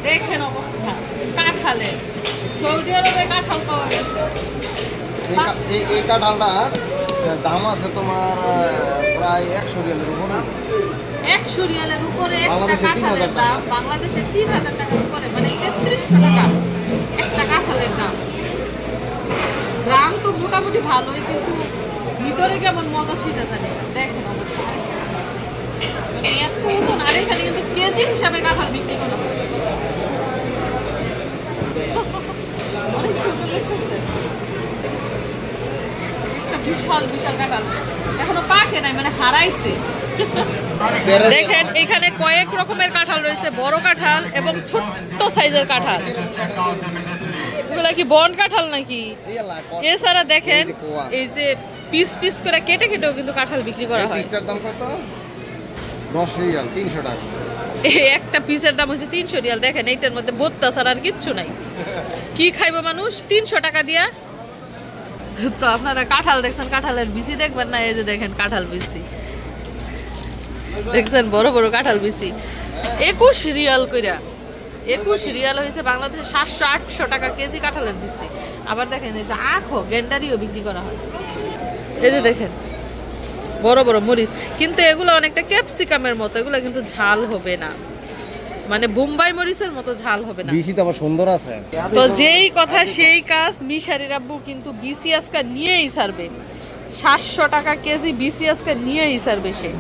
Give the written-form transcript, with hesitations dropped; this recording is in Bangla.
দেখেন অবস্থা কাঁঠালের, সৌদি আরবে কাঁঠাল পাওয়া গেছে। এই কাঁঠালটা দাম আছে তোমার প্রায় 100 রিয়ালের উপরে। 100 রিয়ালের উপরে একটা কাঁঠালের দাম বাংলাদেশে 3000 টাকার উপরে, মানে 3300 টাকা একটা কাঁঠালের দাম। গ্রাম তো মোটামুটি ভালোই, কিন্তু ভিতরে কেমন মজা সেটা জানি না। দেখেন অবস্থা, মানে এত ওজন, আর এখানে কিন্তু কেজি হিসাবে কাঁঠাল বিক্রি করা হয়। অনেক সুন্দর লাগতেছে, একটা বিশাল বিশাল কাঁঠাল, এখনো পাকে নাই, মানে হারাইছে। দেখেন এখানে কয়েক রকমের কাঁঠাল রয়েছে, বড় কাঁঠাল এবং ছোট্ট সাইজের কাঁঠাল। এগুলা কি বন কাঁঠাল নাকি? এছাড়া দেখেন এই যে পিস পিস করে কেটে কেটেও কিন্তু কাঁঠাল বিক্রি করা হয়। পিসটার দাম কত? 10 রিয়াল, 300 টাকা। একটা পিসের দাম হচ্ছে 300 রিয়াল। দেখেন এইটার মধ্যে বোত্তা ছাড়া আর কিচ্ছু নাই। কি খাইবো মানুষ 300 টাকা দিয়া? তো আপনারা কাঁঠাল দেখছেন, কাঁঠালের বিচি দেখবেন না? এই যে দেখেন কাঁঠাল বিচি দেখছেন, বড় বড় কাঁঠাল বিচি 21 রিয়াল কইরা। 21 রিয়াল হয়েছে বাংলাদেশে 700-800 টাকা কেজি কাঁঠালের বিচি। আবার দেখেন এই যে আখো গেন্ডারিও বিক্রি করা হয়। এই যে দেখেন বড় বড় মরিচ, কিন্তু এগুলো অনেকটা ক্যাপসিকামের মতো, এগুলো কিন্তু ঝাল হবে না, মানে বোম্বাই মরিচের মতো ঝাল হবে না। বিচি তো আবার সুন্দর আছে। তো যেই কথা সেই কাজ, মিশারির আব্বু কিন্তু বিসি আজকে নিয়েই ছাড়বে। 700 টাকা কেজি বিসি আজকে নিয়েই ছাড়বে সে।